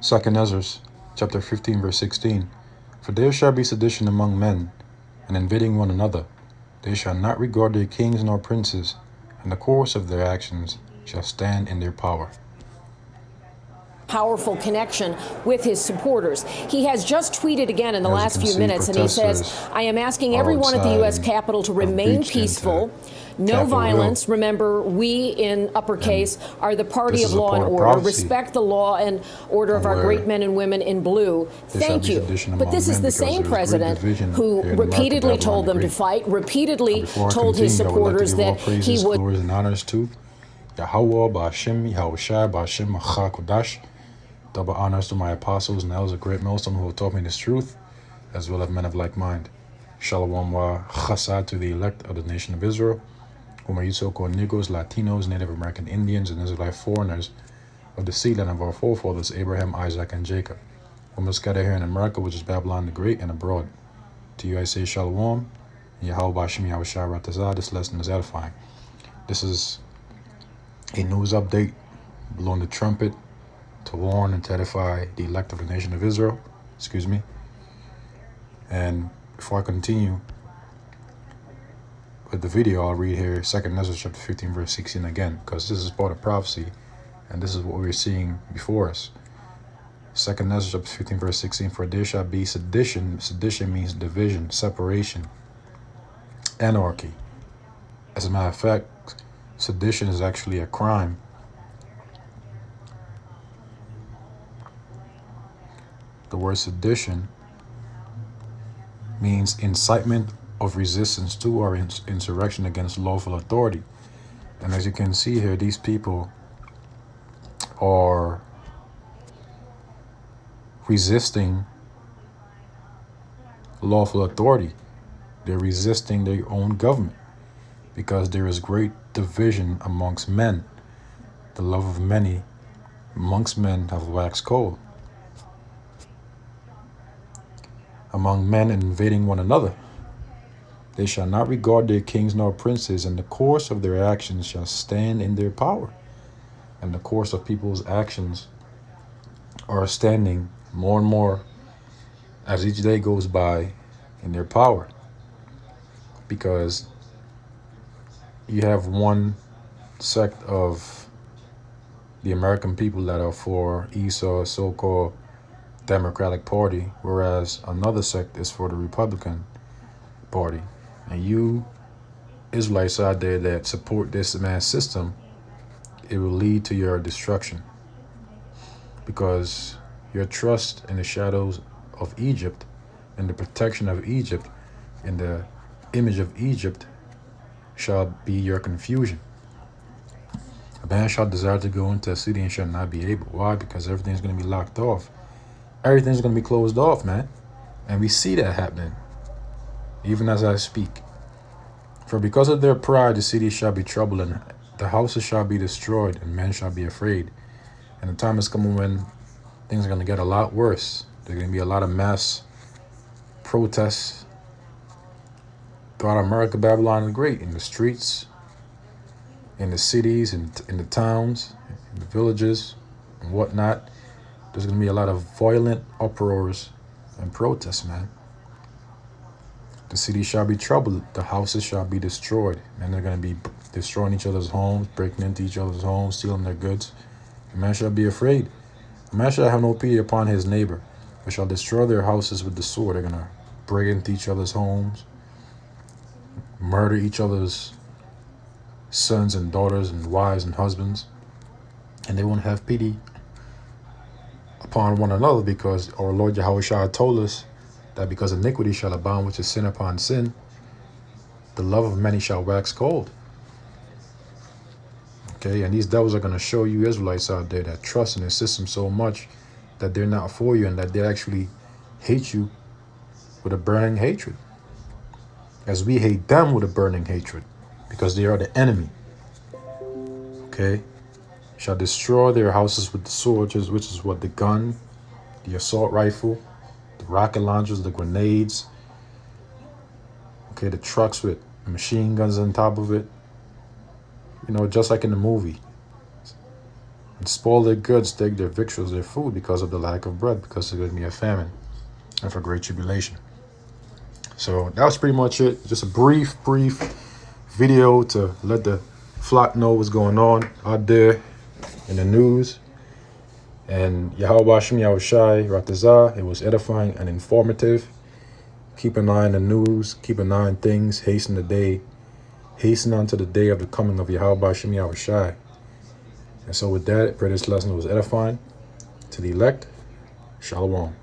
Second Ezra, chapter 15, verse 16. For there shall be sedition among men, and invading one another. They shall not regard their kings nor princes, and the course of their actions shall stand in their power. Powerful connection with his supporters. He has just tweeted again in the last few minutes, and he says, I am asking everyone at the U.S. Capitol to remain peaceful, no violence. Remember, we in uppercase are the party of law and order. Respect the law and order of our great men and women in blue. Thank you. But this is the same president who repeatedly told them to fight, repeatedly told his supporters that he would. Glories and honors to Yahweh, Ba'ashem, Yahushua, Ba'ashem, Machakodash. Double honors to my apostles and elders of great millstone who have taught me this truth, as well as men of like mind. Shalom wa chasad to the elect of the nation of Israel, whom are you so-called Negroes, Latinos, Native American Indians, and Israelite foreigners of the seed line of our forefathers, Abraham, Isaac, and Jacob, whom are scattered here in America, which is Babylon the Great, and abroad. To you I say Shalom, Yahweh Ba'ashem Yahushua Ratazah. This lesson is edifying. This is a news update, blowing the trumpet, to warn and to edify the elect of the nation of Israel. Excuse me. And before I continue with the video, I'll read here 2nd Ezra chapter 15, verse 16 again, because this is part of prophecy, and this is what we're seeing before us. 2nd Ezra chapter 15, verse 16, for there shall be sedition. Sedition means division, separation, anarchy. As a matter of fact, sedition is actually a crime. The word sedition means incitement of resistance to or insurrection against lawful authority. And as you can see here, these people are resisting lawful authority. They're resisting their own government because there is great division amongst men. The love of many amongst men have waxed cold. Among men invading one another. They shall not regard their kings nor princes, and the course of their actions shall stand in their power. And the course of people's actions are standing more and more as each day goes by in their power. Because you have one sect of the American people that are for Esau's so-called Democratic Party, whereas another sect is for the Republican Party. And you Israelites out there that support this man's system, it will lead to your destruction, because your trust in the shadows of Egypt and the protection of Egypt and the image of Egypt shall be your confusion. A man shall desire to go into a city and shall not be able. Why? Because everything's going to be locked off. Everything's going to be closed off, man. And we see that happening, even as I speak. For because of their pride, the city shall be troubled, and the houses shall be destroyed, and men shall be afraid. And the time is coming when things are going to get a lot worse. There's going to be a lot of mass protests throughout America, Babylon the Great, in the streets, in the cities, in the towns, in the villages, and whatnot. There's going to be a lot of violent uproars and protests, man. The city shall be troubled. The houses shall be destroyed. And they're going to be destroying each other's homes, breaking into each other's homes, stealing their goods. A man shall be afraid. A man shall have no pity upon his neighbor, but shall destroy their houses with the sword. They're going to break into each other's homes, murder each other's sons and daughters and wives and husbands. And they won't have pity upon one another, because our Lord Yahushua told us that because iniquity shall abound, which is sin upon sin, the love of many shall wax cold. Okay, and these devils are going to show you Israelites out there that trust in the system so much that they're not for you, and that they actually hate you with a burning hatred, as we hate them with a burning hatred, because they are the enemy. Okay, shall destroy their houses with the sword, which is what? The gun, the assault rifle, the rocket launchers, the grenades. Okay, the trucks with machine guns on top of it. You know, just like in the movie. and spoil their goods, take their victuals, their food, because of the lack of bread, because there's going to be a famine and for great tribulation. So that was pretty much it. Just a brief video to let the flock know what's going on out there in the news. And Yahweh Hashem Yahushai Ratazah, it was edifying and informative. Keep an eye on the news, keep an eye on things, hasten unto the day of the coming of Yahweh Hashem Yahushai. And so with that, I pray this lesson was edifying to the elect. Shalom.